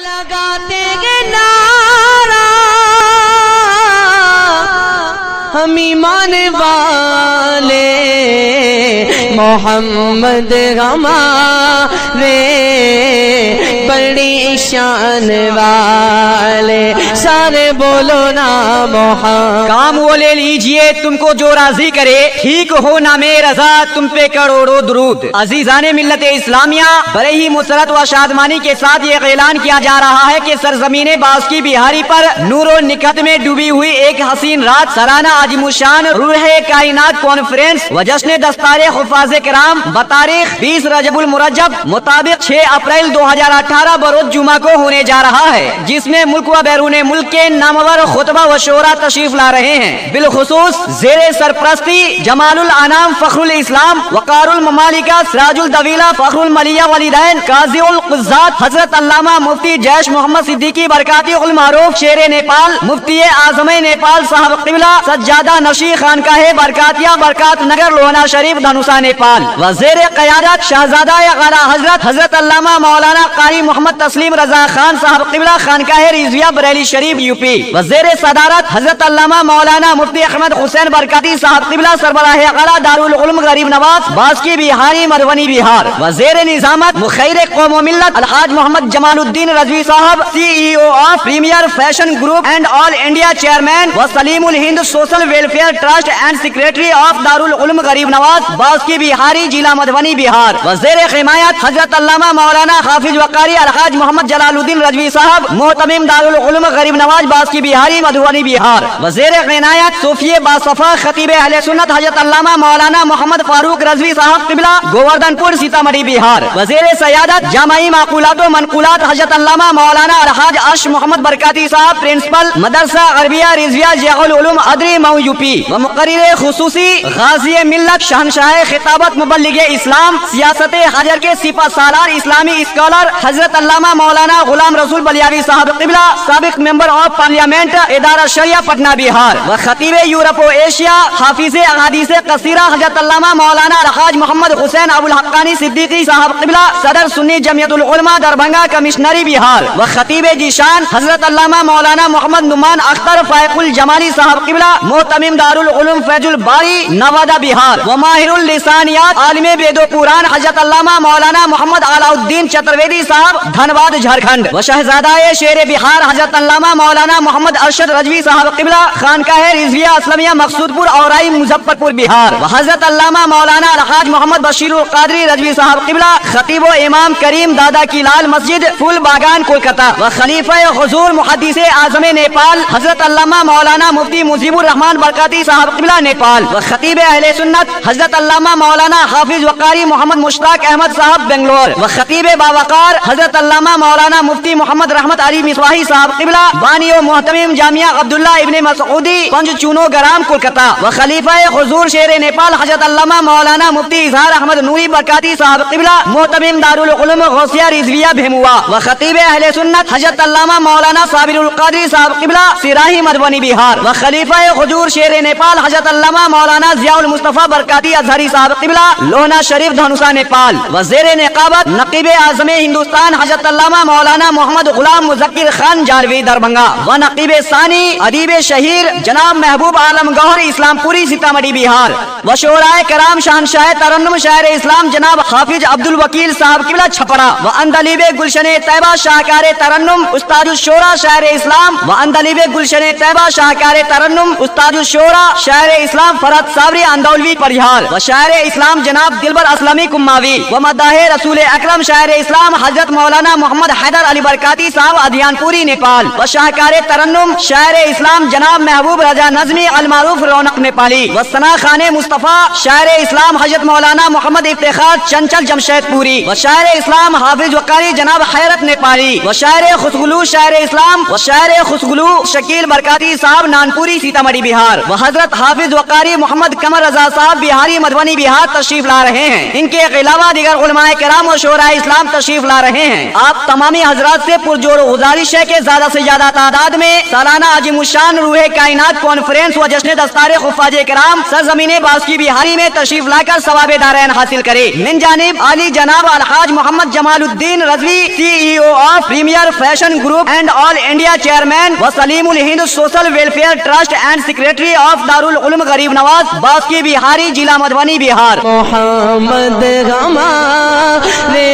لگاتے ہیں نعرہ ہم ایمان والے محمد ہمارے بڑی شان والے سارے بولو نا محمد. کام وہ لے لیجئے تم کو جو راضی کرے، ٹھیک ہو نام رضا تم پہ کروڑوں درود. عزیزان ملت اسلامیہ، بڑے ہی مسرت و شادمانی کے ساتھ یہ اعلان کیا جا رہا ہے کہ سرزمین باسکی بہاری پر نور و نکہت میں ڈوبی ہوئی ایک حسین رات سالانہ عظیم الشان روح کائنات کانفرنس و جشن دستار حفاظ کرام بتاریخ 20 رجب المرجب مطابق 6 اپریل 2018 بروز جمعہ کو ہونے جا رہا ہے، جس میں ملک و بیرون ملک کے نامور خطبہ و شعراء تشریف لا رہے ہیں. بالخصوص زیر سرپرستی جمال الانام فخر الاسلام وقار الممالکہ سراج الدویلہ فخر الملیہ والدین قاضی القضات حضرت علامہ مفتی جیش محمد صدیقی برکاتی المعروف شیر نیپال مفتی اعظم نیپال صاحب قبلہ سجادہ نشی خانقاہ برکاتیہ برکات نگر لوہنا شریف دھنوسا نیپال. وزیر قیادت شہزادہ اعلیٰ حضرت علامہ مولانا قاری محمد تسلیم رضا خان صاحب قبلہ خانقاہ رضویہ بریلی شریف یو پی. وزیر صدارت حضرت علامہ مولانا مفتی احمد حسین برکاتی صاحب قبلہ سربراہ اعلیٰ دارالعلوم غریب نواز باسکی بہاری مدھونی بہار. وزیر نظامت مخیر قوم و ملت الحاج Mohammad Jamaluddin Rizvi Sahab CEO of premier fashion group and all India chairman و Saleem Alhind social welfare trust and secretary of Darul Uloom Gharib Nawaz باسکی Bihari ضلع مدھونی بہار. وزیر حمایت حضرت علامہ مولانا حافظ وقاری الحاج محمد جلال الدین رضوی صاحب محتمم دارالعلوم غریب نواز باسکی بہاری مدھونی بہار. وزیر عنایت صوفی باصفا خطیب اہل سنت حضرت علامہ مولانا محمد فاروق رضوی صاحب قبلہ گوردھن پور سیتامڑھی بہار. وزیر سیادت جامعی معقولات و منقولات حضرت علامہ مولانا الحاج اش محمد برکاتی صاحب پرنسپل مدرسہ عربیہ رضویہ ضیاء العلوم ادری مئو یو پی. و مقرر خصوصی غازی ملت شہنشاہ خطابت مبلغ اسلام سیاست حجر کے سپہ سالار اسلامی اسکالر حضرت علامہ مولانا غلام رسول بلیاوی صاحب قبلہ سابق ممبر آف پارلیمنٹ ادارہ شریعہ پٹنہ بہار. و خطیب یورپ و ایشیا حافظ احادیث قصیرہ حضرت علامہ مولانا الحاج محمد حسین ابو الحقانی صدیقی صاحب قبلہ صدر سنی جمعیت العلماء دربھنگا کمشنری بہار. و خطیب جیشان حضرت علامہ مولانا محمد نعمان اختر فائق الجمالی صاحب قبلہ محتمم دارالعلوم فیض الباری نوادہ بہار. و ماہر اللسانیات عالم وید و قرآن حضرت علامہ مولانا محمد علاء الدین چترویدی صاحب دھنباد جھارکھنڈ. و شہزادہ شیر بہار حضرت علامہ مولانا محمد ارشد رضوی صاحب قبلہ خانقاہ رضویہ اسلمیہ مقصود پور اورائی مظفر پور بہار. و حضرت علامہ مولانا الحاج محمد بشیر القادری رضوی صاحب قبلہ خطیب و امام کریم دادا کی لال مسجد پھول باغان کولکتہ. و خلیفہ حضور محدث اعظم نیپال حضرت علامہ مولانا مفتی مجیب الرحمان برکاتی صاحب قبلہ نیپال. و خطیب اہل سنت حضرت علامہ مولانا حافظ وقاری محمد مشتاق احمد صاحب بنگلور. و خطیب باوقار حضرت علامہ مولانا مفتی محمد رحمت علی مصباحی صاحب قبلہ بانی و محتمم جامعہ عبداللہ ابن مسعودی پنج چونو گرام کولکتہ. و خلیفہ حضور شیر نیپال حضرت علامہ مولانا مفتی اظہار احمد نوری برکاتی صاحب قبلہ محتمم دارالعلوم غوثیہ رضویہ بھیموا. و خطیب اہل سنت حضرت علامہ مولانا صابر القادری صاحب قبلہ سراہی مدھونی بہار. و خلیفہ حضور شیر نیپال حضرت علامہ مولانا ضیاء المصطفیٰ برکاتی ازہری صاحب قبلہ لوہنا شریف دھنوسا نیپال. و زیر نقابت نقیب اعظم ہندوستان حضرت علامہ مولانا محمد غلام مذکر خان جاروی دربھنگا. و نقیب ثانی ادیب شہیر جناب محبوب عالم گوہر اسلام پوری سیتامڑھی بہار. و شعراء کرام شہنشاہ ترنم شاعر اسلام جناب حافظ عبد الوکیل صاحب قبلہ چھپرا. و اندلیب گلشن طیبہ شاہکار ترنم استاد الشورا شاعر اسلام. و اندلیب گلشن طیبہ شاہکار ترنم استاد الشورا شاعر اسلام فرحت صابری اندولوی پریہار. و شاعر اسلام جناب دلبر اسلمی کماوی. و مداح رسول اکرم شاعر اسلام حضرت مولانا محمد حیدر علی برکاتی صاحب ادھیان پوری نیپال. و شاہکار ترنم شاعر اسلام جناب محبوب رضا نظمی المعروف رونق نیپالی. و ثنا خان مصطفیٰ شاعر اسلام حضرت مولانا محمد افتخار چنچل جمشید پوری. و شاعر اسلام حافظ وقاری جناب حیرت نیپالی. و شاعر خسگلو شاعر اسلام و شاعر خسگلو شکیل برکاتی صاحب نانپوری سیتامڑھی بہار. و حضرت حافظ وقاری محمد قمر رضا صاحب بہاری مدھونی بہار تشریف لا رہے ہیں. ان کے علاوہ دیگر علماء کرام اور شعراء اسلام تشریف لا رہے ہیں. آپ تمامی حضرات سے پرجوش گزارش ہے کہ زیادہ سے زیادہ تعداد میں سالانہ عظیم الشان روح کائنات کانفرنس و جشن دستار خفاج کرام سرزمین باسکی بہاری میں تشریف لا کر ثواب دارین حاصل کرے. من جانب علی جناب الحاج Mohammad Jamaluddin Rizvi CEO of premier fashion group and all India chairman و Saleem Alhind social welfare trust and secretary of Darul Uloom Gharib Nawaz باسکی Bihari ضلع مدھوبنی بہار. محمد ہمارے